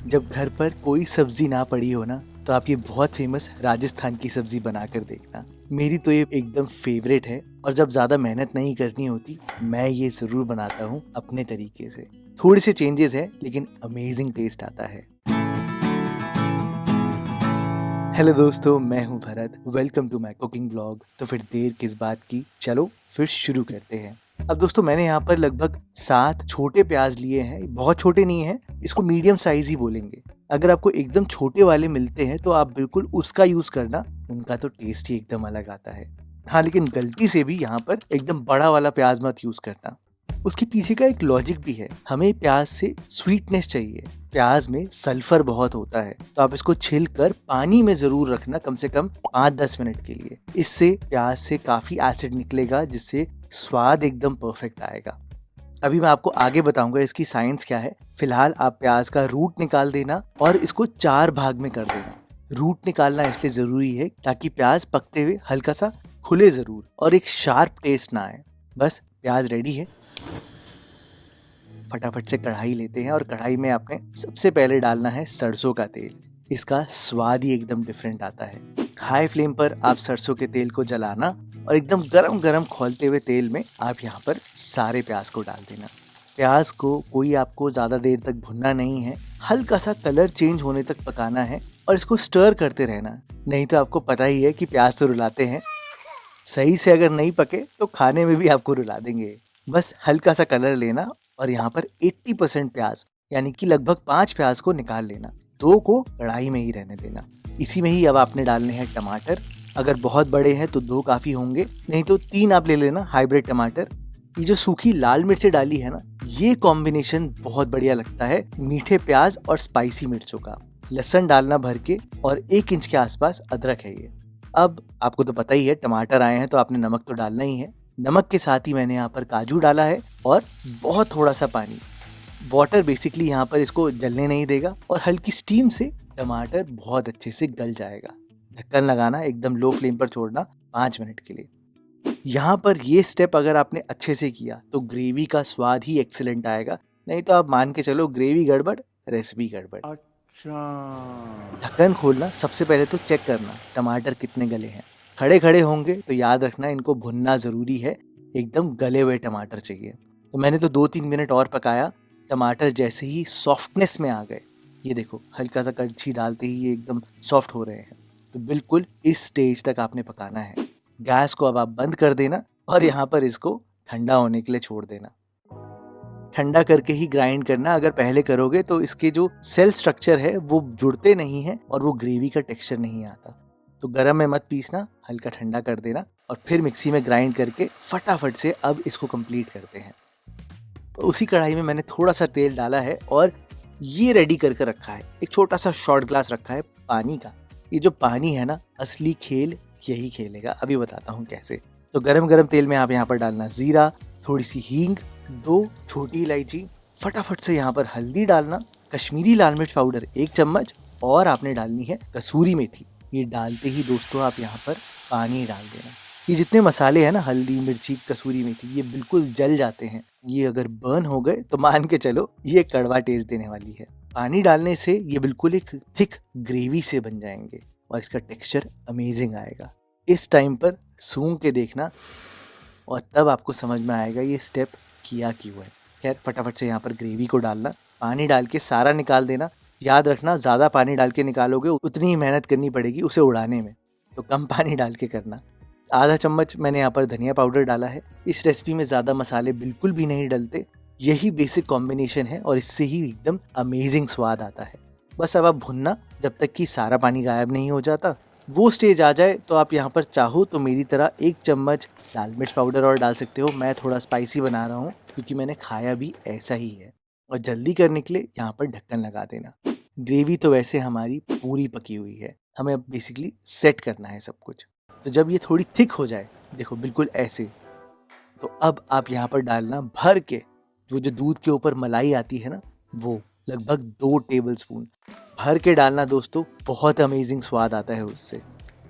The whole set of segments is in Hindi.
जब घर पर कोई सब्जी ना पड़ी हो ना, तो आप ये बहुत फेमस राजस्थान की सब्जी बनाकर देखना। मेरी तो ये एकदम फेवरेट है और जब ज़्यादा मेहनत नहीं करनी होती, मैं ये ज़रूर बनाता हूँ अपने तरीके से। थोड़े से चेंजेस हैं लेकिन अमेजिंग टेस्ट आता है। हेलो दोस्तों, मैं हूँ Bharat. Welcome to my cooking vlog. तो फिर देर किस बात की, चलो फिर शुरू करते हैं। अब दोस्तों, मैंने यहाँ पर लगभग 7 छोटे प्याज लिए हैं। बहुत छोटे नहीं हैं, इसको मीडियम साइज ही बोलेंगे। अगर आपको एकदम छोटे वाले मिलते हैं तो आप बिल्कुल उसका यूज करना, उनका तो टेस्ट ही एकदम अलग आता है। हाँ, लेकिन गलती से भी यहाँ पर एकदम बड़ा वाला प्याज मत यूज करना। उसके पीछे का एक लॉजिक भी है। हमें प्याज से स्वीटनेस चाहिए। प्याज में सल्फर बहुत होता है, तो आप इसको छिल कर पानी में जरूर रखना, कम से कम 5-10 मिनट के लिए। इससे प्याज से काफी एसिड निकलेगा, जिससे स्वाद एकदम परफेक्ट आएगा। अभी मैं आपको आगे बताऊंगा इसकी साइंस क्या है। फिलहाल आप प्याज का रूट निकाल देना और इसको 4 भाग में कर देना। रूट निकालना इसलिए जरूरी है ताकि प्याज पकते हुए हल्का सा खुले जरूर और एक शार्प टेस्ट ना आए। बस प्याज रेडी है। फटाफट से कढ़ाई लेते हैं और कढ़ाई में आपने सबसे पहले डालना है सरसों का तेल। इसका स्वाद ही एकदम डिफरेंट आता है। हाई फ्लेम पर आप सरसों के तेल को जलाना और एकदम गरम गरम खौलते हुए तेल में आप यहाँ पर सारे प्याज को डाल देना। प्याज को कोई आपको ज़्यादा देर तक भुनना नहीं है, हल्का सा कलर चेंज होने तक पकाना है और इसको स्टर करते रहना। नहीं तो आपको पता ही है कि प्याज तो रुलाते हैं। सही से अगर नहीं पके तो खाने में भी आपको रुला देंगे। बस हल्का सा कलर लेना और यहाँ पर 80% प्याज यानी कि लगभग 5 प्याज को निकाल लेना। 2 को कढ़ाई में ही रहने देना। इसी में ही अब आपने डालने हैं टमाटर। अगर बहुत बड़े हैं तो 2 काफी होंगे, नहीं तो 3 आप ले लेना हाइब्रिड टमाटर। ये जो सूखी लाल मिर्चें डाली है ना, ये कॉम्बिनेशन बहुत बढ़िया लगता है मीठे प्याज और स्पाइसी मिर्चों का। लहसुन डालना भर के और 1 इंच के आसपास अदरक है ये। अब आपको तो पता ही है, टमाटर आए हैं तो आपने नमक तो डालना ही है। नमक के साथ ही मैंने यहाँ पर काजू डाला है और बहुत थोड़ा सा पानी। वाटर बेसिकली यहाँ पर इसको जलने नहीं देगा और हल्की स्टीम से टमाटर बहुत अच्छे से गल जाएगा। ढक्कन लगाना, एकदम लो फ्लेम पर छोड़ना 5 मिनट के लिए। यहाँ पर ये स्टेप अगर आपने अच्छे से किया तो ग्रेवी का स्वाद ही एक्सीलेंट आएगा। नहीं तो आप मान के चलो, ग्रेवी गड़बड़, रेसिपी गड़बड़। ढक्कन खोलना, सबसे पहले तो चेक करना टमाटर कितने गले हैं। खड़े खड़े होंगे तो याद रखना इनको भुनना जरूरी है। एकदम गले हुए टमाटर चाहिए। तो मैंने तो 2-3 मिनट और पकाया। टमाटर जैसे ही सॉफ्टनेस में आ गए, ये देखो हल्का सा कड़छी डालते ही ये एकदम सॉफ्ट हो रहे हैं। तो बिल्कुल इस स्टेज तक आपने पकाना है। गैस को अब आप बंद कर देना और यहाँ पर इसको ठंडा होने के लिए छोड़ देना। ठंडा करके ही ग्राइंड करना। अगर पहले करोगे तो इसके जो सेल स्ट्रक्चर है वो जुड़ते नहीं है और वो ग्रेवी का टेक्सचर नहीं आता। तो गरम में मत पीसना, हल्का ठंडा कर देना और फिर मिक्सी में ग्राइंड करके फटाफट से अब इसको कंप्लीट करते हैं। तो उसी कढ़ाई में मैंने थोड़ा सा तेल डाला है और ये रेडी करके रखा है। एक छोटा सा शॉर्ट ग्लास रखा है पानी का। ये जो पानी है ना, असली खेल यही खेलेगा। अभी बताता हूँ कैसे। तो गरम गरम तेल में आप यहाँ पर डालना जीरा, थोड़ी सी हींग, 2 छोटी इलायची, फटाफट से यहाँ पर हल्दी डालना, कश्मीरी लाल मिर्च पाउडर 1 चम्मच और आपने डालनी है कसूरी मेथी। ये डालते ही दोस्तों आप यहाँ पर पानी डाल देना। ये जितने मसाले हैं ना, हल्दी, मिर्ची, कसूरी मेथी, ये बिल्कुल जल जाते हैं। ये अगर बर्न हो गए तो मान के चलो ये कड़वा टेस्ट देने वाली है। पानी डालने से ये बिल्कुल एक थिक ग्रेवी से बन जाएंगे और इसका टेक्सचर अमेजिंग आएगा। इस टाइम पर सूंघ के देखना और तब आपको समझ में आएगा ये स्टेप किया क्यों है। खैर, फटाफट से यहाँ पर ग्रेवी को डालना, पानी डाल के सारा निकाल देना। याद रखना, ज़्यादा पानी डाल के निकालोगे उतनी ही मेहनत करनी पड़ेगी उसे उड़ाने में, तो कम पानी डाल के करना। आधा चम्मच मैंने यहाँ पर धनिया पाउडर डाला है। इस रेसिपी में ज़्यादा मसाले बिल्कुल भी नहीं डलते, यही बेसिक कॉम्बिनेशन है और इससे ही एकदम अमेजिंग स्वाद आता है। बस अब आप भुनना जब तक कि सारा पानी गायब नहीं हो जाता। वो स्टेज आ जाए तो आप यहाँ पर चाहो तो मेरी तरह 1 चम्मच लाल मिर्च पाउडर और डाल सकते हो। मैं थोड़ा स्पाइसी बना रहा हूँ क्योंकि मैंने खाया भी ऐसा ही है। और जल्दी करने के लिए यहाँ पर ढक्कन लगा देना। ग्रेवी तो वैसे हमारी पूरी पकी हुई है, हमें अब बेसिकली सेट करना है सब कुछ। तो जब ये थोड़ी थिक हो जाए, देखो बिल्कुल ऐसे, तो अब आप यहाँ पर डालना भर के जो दूध के ऊपर मलाई आती है ना, वो लगभग 2 टेबलस्पून भर के डालना दोस्तों। बहुत अमेजिंग स्वाद आता है उससे।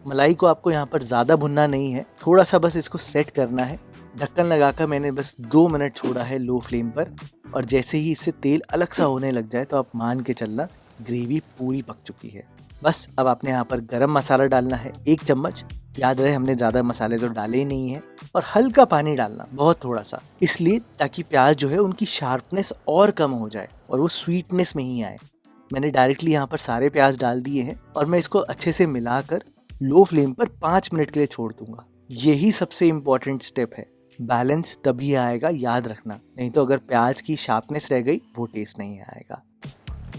मलाई को आपको यहाँ पर ज़्यादा भुनना नहीं है, थोड़ा सा बस इसको सेट करना है। ढक्कन लगाकर मैंने बस 2 मिनट छोड़ा है लो फ्लेम पर और जैसे ही इससे तेल अलग सा होने लग जाए तो आप मान के चलना ग्रेवी पूरी पक चुकी है। बस अब आपने यहाँ पर गरम मसाला डालना है 1 चम्मच। याद रहे हमने ज़्यादा मसाले तो डाले ही नहीं है। और हल्का पानी डालना, बहुत थोड़ा सा, इसलिए ताकि प्याज जो है उनकी शार्पनेस और कम हो जाए और वो स्वीटनेस में ही आए। मैंने डायरेक्टली यहाँ पर सारे प्याज डाल दिए हैं और मैं इसको अच्छे से मिलाकर लो फ्लेम पर 5 मिनट के लिए छोड़ दूंगा। यही सबसे इम्पोर्टेंट स्टेप है। बैलेंस तभी आएगा, याद रखना, नहीं तो अगर प्याज की शार्पनेस रह गई वो टेस्ट नहीं आएगा।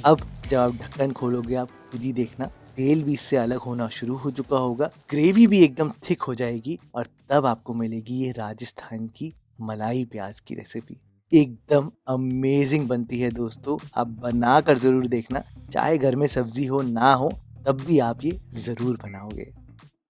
अब जब आप ढक्कन खोलोगे आप खुद ही देखना, तेल भी इससे अलग होना शुरू हो चुका होगा, ग्रेवी भी एकदम थिक हो जाएगी और तब आपको मिलेगी ये राजस्थान की मलाई प्याज की रेसिपी। एकदम अमेजिंग बनती है दोस्तों, आप बना कर ज़रूर देखना। चाहे घर में सब्जी हो ना हो तब भी आप ये ज़रूर बनाओगे।